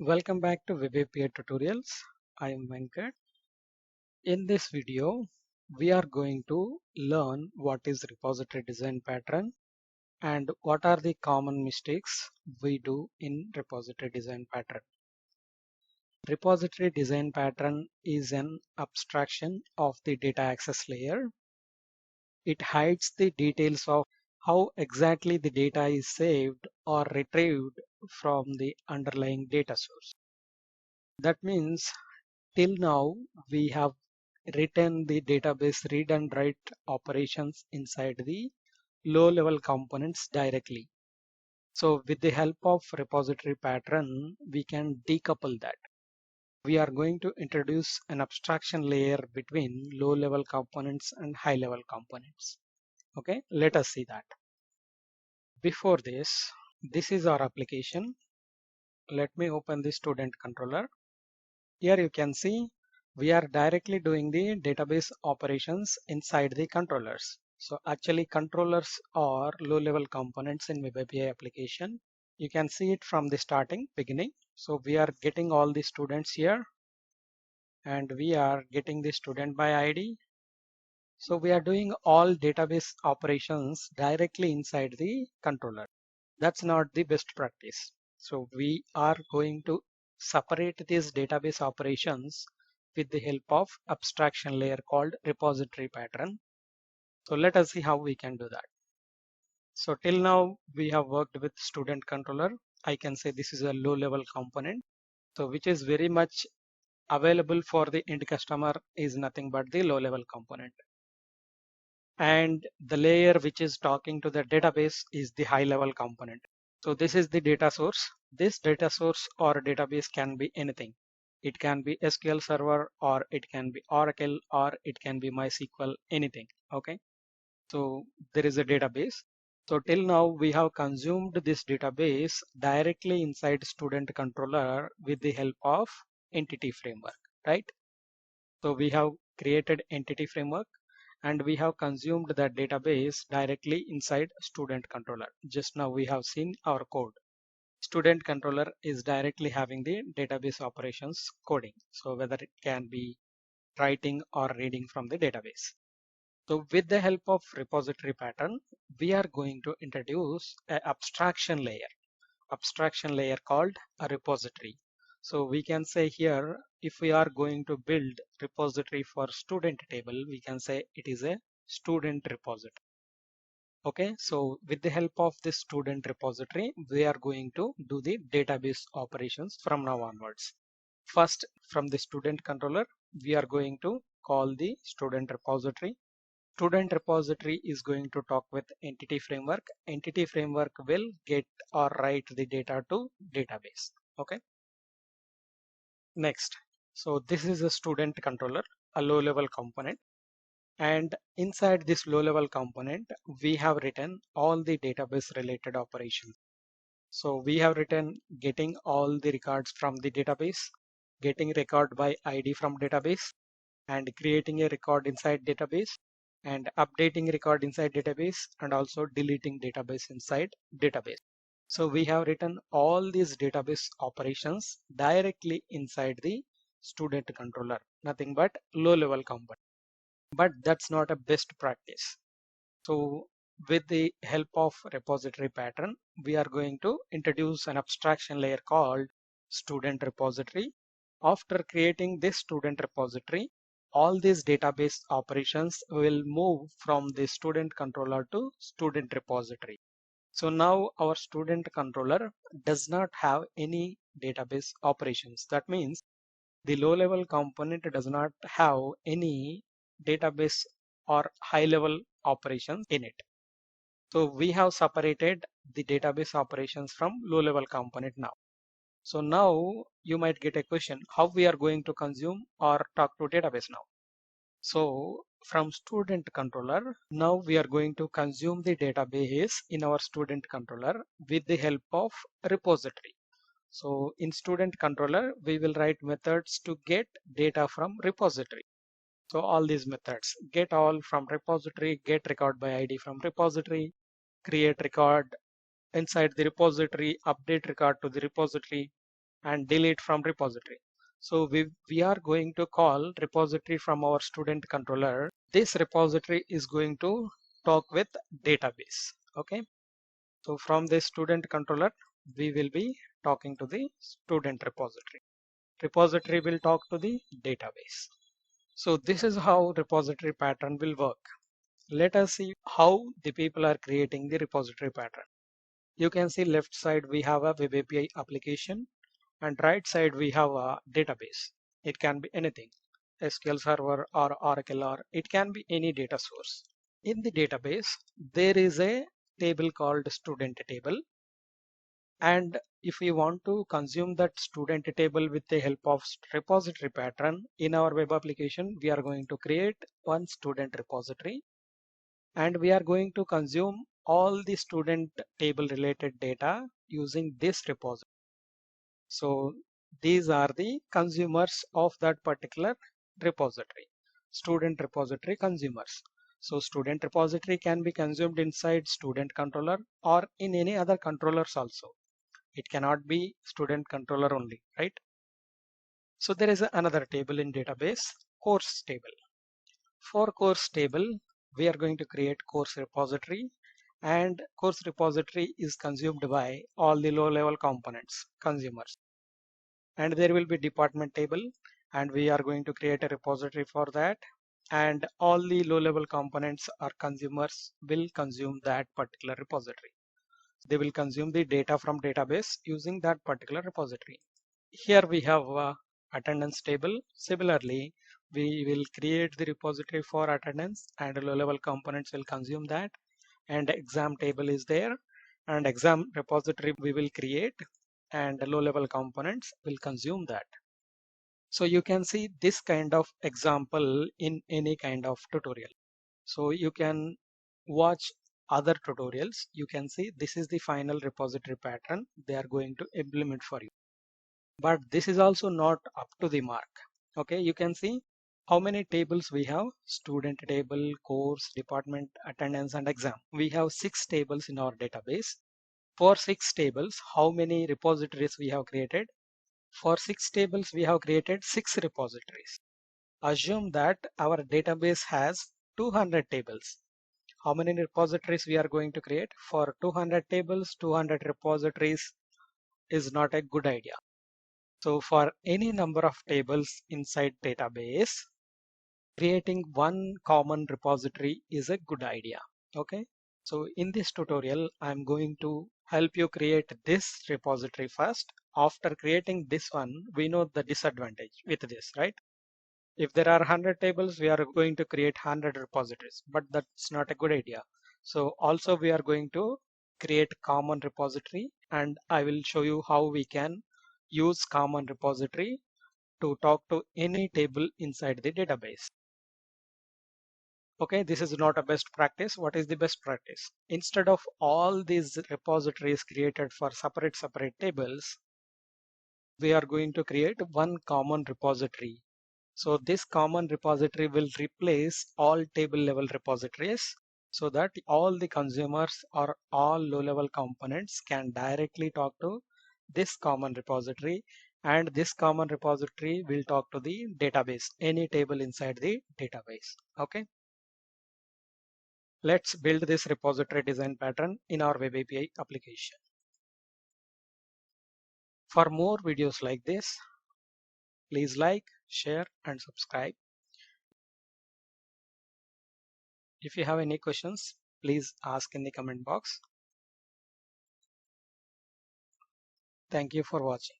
Welcome back to WebAPI tutorials. I am Venkat. In this video, we are going to learn what is repository design pattern and what are the common mistakes we do in repository design pattern. Repository design pattern is an abstraction of the data access layer. It hides the details of how exactly the data is saved or retrieved from the underlying data source. That means till now, we have written the database read and write operations inside the low-level components directly. So with the help of repository pattern, we can decouple that. We are going to introduce an abstraction layer between low-level components and high-level components. Okay, let us see that. Before this is our application. Let me open the student controller. Here you can see we are directly doing the database operations inside the controllers. So actually controllers are low-level components in Web API application. You can see it from the beginning. So we are getting all the students here and we are getting the student by ID. So we are doing all database operations directly inside the controller. That's not the best practice. So we are going to separate these database operations with the help of abstraction layer called repository pattern. So let us see how we can do that. So till now we have worked with student controller. I can say this is a low level component. So which is very much available for the end customer is nothing but the low level component. And the layer which is talking to the database is the high level component. So this is the data source. This data source or database can be anything. It can be SQL Server or it can be Oracle or it can be MySQL, anything. Okay. So there is a database. So till now we have consumed this database directly inside student controller with the help of entity framework, right? So we have created entity framework and we have consumed that database directly inside student controller. Just now we have seen our code. Student controller is directly having the database operations coding. So whether it can be writing or reading from the database. So with the help of repository pattern, we are going to introduce an abstraction layer called a repository. So we can say here, if we are going to build repository for student table, we can say it is a student repository. Okay, so with the help of this student repository, we are going to do the database operations from now onwards. First, from the student controller, we are going to call the student repository. Student repository is going to talk with entity framework. Entity framework will get or write the data to database. Okay. Next, so this is a student controller, a low level component. And inside this low level component, we have written all the database related operations. So we have written getting all the records from the database, getting record by ID from database, and creating a record inside database, and updating record inside database, and also deleting database inside database. So we have written all these database operations directly inside the student controller, nothing but low level component. But that's not a best practice. So with the help of repository pattern, we are going to introduce an abstraction layer called student repository. After creating this student repository, all these database operations will move from the student controller to student repository. So now our student controller does not have any database operations. That means the low level component does not have any database or high level operations in it. So we have separated the database operations from low level component now. So now you might get a question, how we are going to consume or talk to database now. So from student controller, now we are going to consume the database in our student controller with the help of repository. So in student controller, we will write methods to get data from repository. So all these methods, get all from repository, get record by ID from repository, create record inside the repository, update record to the repository, and delete from repository. So we are going to call repository from our student controller. This repository is going to talk with database. Okay. So from this student controller, we will be talking to the student repository. Repository will talk to the database. So this is how repository pattern will work. Let us see how the people are creating the repository pattern. You can see left side we have a web API application and right side we have a database. It can be anything, SQL Server or Oracle, or it can be any data source. In the database, there is a table called student table. And if we want to consume that student table with the help of repository pattern in our web application, we are going to create one student repository and we are going to consume all the student table related data using this repository. So these are the consumers of that particular repository, student repository consumers. So student repository can be consumed inside student controller or in any other controllers also. It cannot be student controller only, right? So there is another table in database, course table. For course table, we are going to create course repository, and course repository is consumed by all the low level components, consumers. And there will be department table, and we are going to create a repository for that. And all the low level components or consumers will consume that particular repository. They will consume the data from database using that particular repository. Here we have a attendance table. Similarly, we will create the repository for attendance and low level components will consume that. And exam table is there, and exam repository we will create and low level components will consume that. So you can see this kind of example in any kind of tutorial. So you can watch other tutorials. You can see this is the final repository pattern they are going to implement for you. But this is also not up to the mark. Okay, you can see how many tables we have: student table, course, department, attendance, and exam. We have 6 tables in our database. For 6 tables, how many repositories we have created? For 6 tables, we have created 6 repositories. Assume that our database has 200 tables. How many repositories we are going to create? For 200 tables, 200 repositories is not a good idea. So for any number of tables inside database, creating one common repository is a good idea. Okay. So in this tutorial, I'm going to help you create this repository first. After creating this one, we know the disadvantage with this, right? If there are 100 tables, we are going to create 100 repositories, but that's not a good idea. So also we are going to create common repository, and I will show you how we can use common repository to talk to any table inside the database. Okay, this is not a best practice. What is the best practice? Instead of all these repositories created for separate tables, we are going to create one common repository. So this common repository will replace all table level repositories so that all the consumers or all low level components can directly talk to this common repository, and this common repository will talk to the database, any table inside the database. Okay. Let's build this repository design pattern in our web API application. For more videos like this, please like, share, and subscribe. If you have any questions, please ask in the comment box. Thank you for watching.